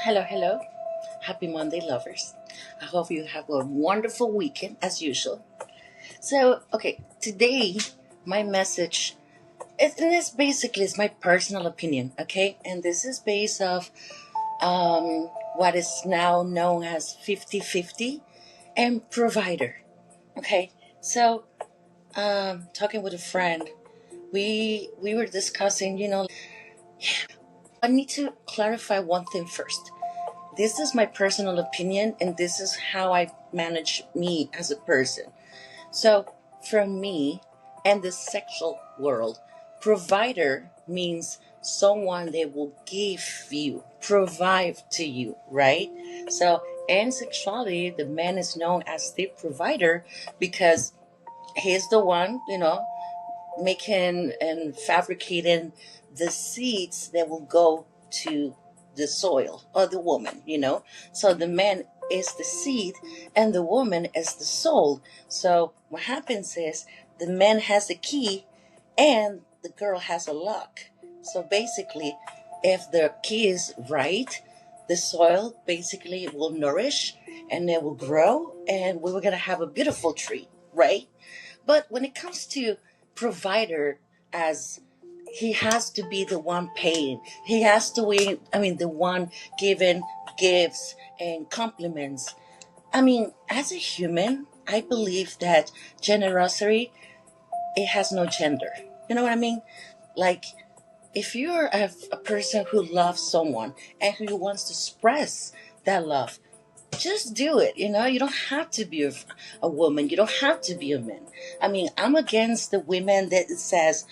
Hello, hello. Happy Monday, lovers. I hope you have a wonderful weekend as usual. Today my message and this basically is my personal opinion, okay? And this is based off what is now known as 50-50 and provider, okay? Talking with a friend, we were discussing, I need to clarify one thing first. This is my personal opinion, and this is how I manage me as a person. So, for me and the sexual world, provider means someone that will give you, provide to you, right? So, in sexuality, the man is known as the provider because he's the one, making and fabricating the seeds that will go to the soil or the woman. So the man is the seed and the woman is the soul. So what happens is the man has the key and the girl has a lock. So basically, if the key is right, the soil basically will nourish and it will grow and we're going to have a beautiful tree, right? But when it comes to provider, as he has to be the one paying, he has to be, the one giving gifts and compliments. As a human, I believe that generosity, it has no gender. You know what I mean? Like, if you're a person who loves someone and who wants to express that love, just do it. You don't have to be a woman. You don't have to be a man. I'm against the women that says,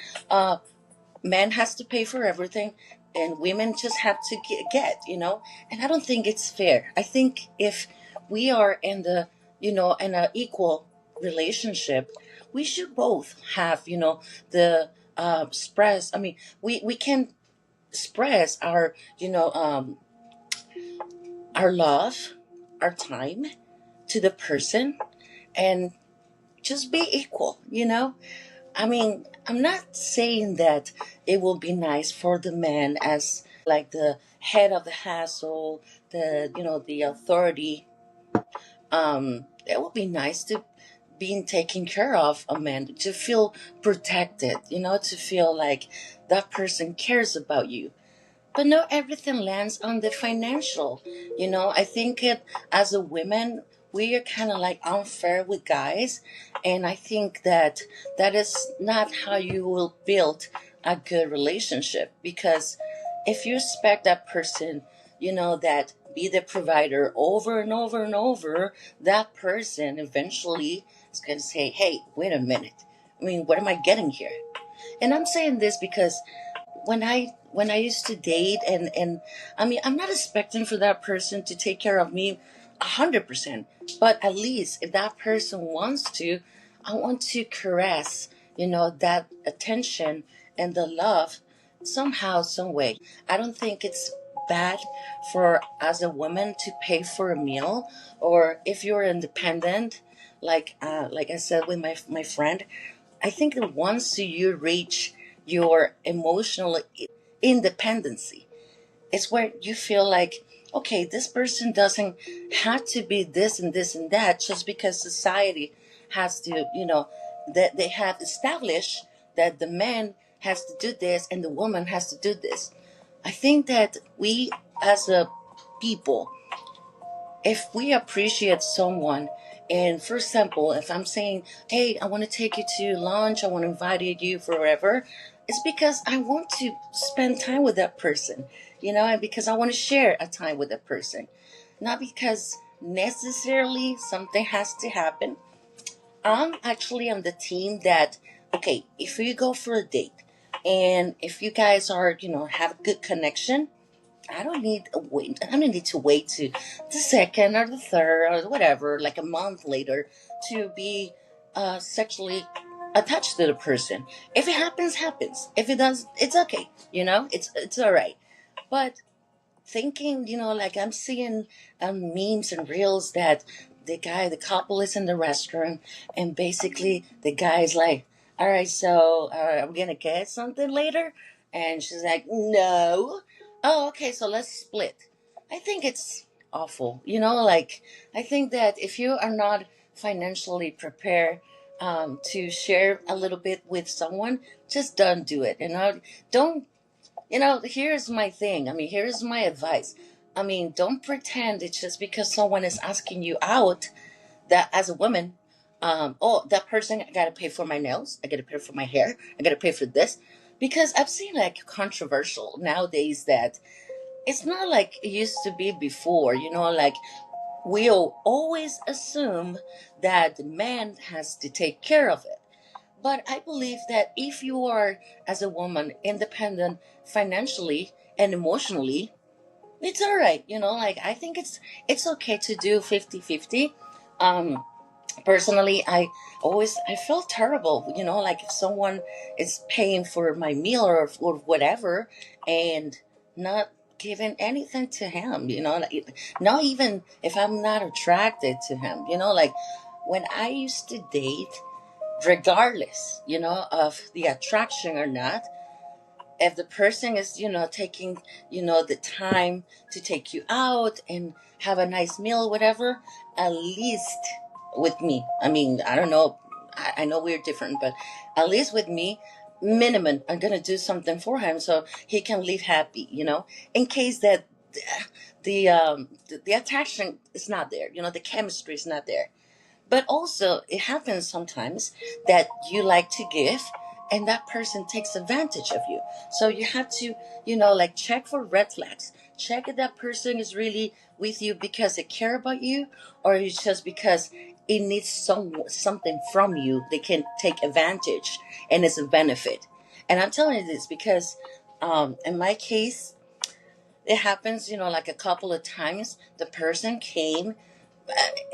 man has to pay for everything and women just have to get. And I don't think it's fair. I think if we are in an equal relationship, we should both have, the express. We can express our love, our time to the person and just be equal. I'm not saying that it will be nice for the man as like the head of the household, the authority. It would be nice to being taken care of a man, to feel protected, to feel like that person cares about you. But not everything lands on the financial. I think as a woman, we are kind of like unfair with guys. And I think that that is not how you will build a good relationship. Because if you expect that person, that be the provider over and over and over, that person eventually is going to say, hey, wait a minute. What am I getting here? And I'm saying this because when I used to date and I'm not expecting for that person to take care of me 100%, but at least if that person wants to, I want to caress, that attention and the love somehow, some way. I don't think it's bad for as a woman to pay for a meal, or if you're independent, like I said with my friend. I think that once you reach your emotional independency, it's where you feel like, okay, this person doesn't have to be this and this and that just because society has to, that they have established that the man has to do this and the woman has to do this. I think that we as a people, if we appreciate someone, and for example, if I'm saying, hey, I want to take you to lunch, I want to invite you forever, it's because I want to spend time with that person, and because I want to share a time with that person, not because necessarily something has to happen. I'm actually on the team that, okay, if you go for a date and if you guys are, have a good connection, I don't need a wait. I don't need to wait to the second or the third or whatever, like a month later, to be sexually attached to the person. If it happens, happens. If it does, it's okay. It's all right. But thinking, like I'm seeing memes and reels that the couple is in the restaurant, and basically the guy's like, all right, so are we gonna get something later? And she's like, no. Oh, okay, so let's split. I think it's awful. Like, I think that if you are not financially prepared to share a little bit with someone, just don't do it. Don't, here's my thing. I mean, here's my advice. I mean, don't pretend it's just because someone is asking you out that as a woman, oh, that person, I gotta pay for my nails, I gotta pay for my hair, I gotta pay for this. Because I've seen like controversial nowadays that it's not like it used to be before, like we'll always assume that the man has to take care of it. But I believe that if you are, as a woman, independent financially and emotionally, it's all right. Like, I think it's okay to do 50-50. Personally, I felt terrible, like if someone is paying for my meal or whatever, and not giving anything to him, like, not even if I'm not attracted to him, like when I used to date, regardless, of the attraction or not, if the person is, taking, the time to take you out and have a nice meal, whatever, at least with me, I mean, I don't know, I know we're different, but at least with me, minimum, I'm gonna do something for him so he can live happy, in case that the attraction is not there, the chemistry is not there. But also, it happens sometimes that you like to give and that person takes advantage of you. So you have to, like, check for red flags. Check if that person is really with you because they care about you, or it's just because it needs something from you they can take advantage and it's a benefit. And I'm telling you this because in my case, it happens, like a couple of times the person came,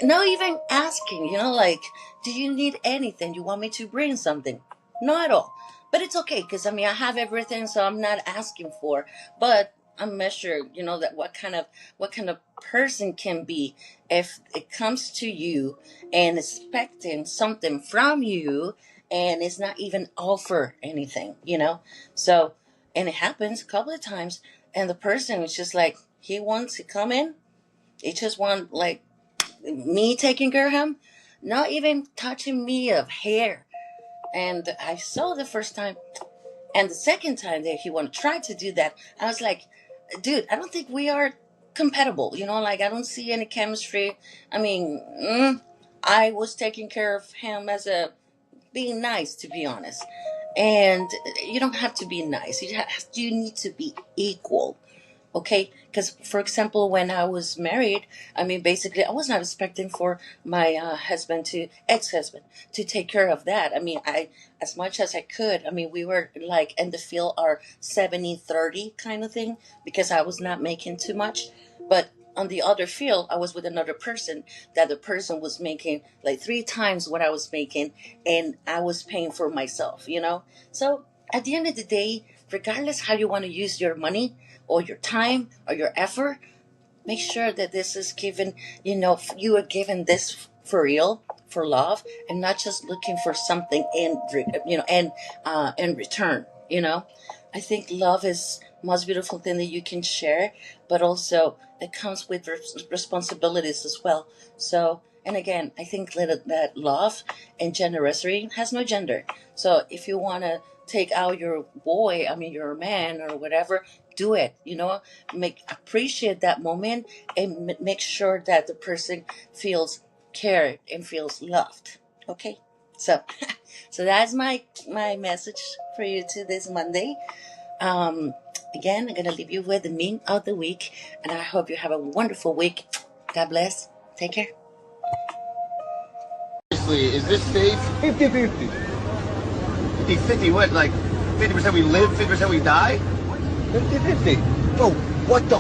not even asking, like, do you need anything? You want me to bring something? Not at all. But it's okay because I mean, I have everything, so I'm not asking for. But I'm measured, that what kind of person can be if it comes to you and expecting something from you and it's not even offer anything, So, and it happens a couple of times, and the person is just like, he wants to come in. He just want, like, me taking care of him, not even touching me of hair. And I saw the first time, and the second time that he wanted to try to do that, I was like, dude, I don't think we are compatible. Like, I don't see any chemistry. I mean, I was taking care of him as a being nice, to be honest. And you don't have to be nice. You need to be equal. Okay, because for example, when I was married, I mean, basically I was not expecting for my husband to ex-husband to take care of that. I mean, I, as much as I could, I mean, we were like in the field our 70-30 kind of thing, because I was not making too much. But on the other field, I was with another person that the person was making like three times what I was making, and I was paying for myself. So at the end of the day, regardless how you want to use your money or your time or your effort, make sure that this is given, you are given this for real, for love, and not just looking for something in return. I think love is most beautiful thing that you can share, but also it comes with responsibilities as well. So, and again, I think that love and generosity has no gender. So if you want to take out your boy, I mean your man or whatever, do it. Make appreciate that moment, and make sure that the person feels cared and feels loved. Okay, so so that's my message for you to this Monday. Um, Again, I'm gonna leave you with the meme of the week, and I hope you have a wonderful week. God bless. Take care. Seriously, is this safe? 50-50. 50-50 what? Like 50% we live, 50% we die? 50-50. Bro, what the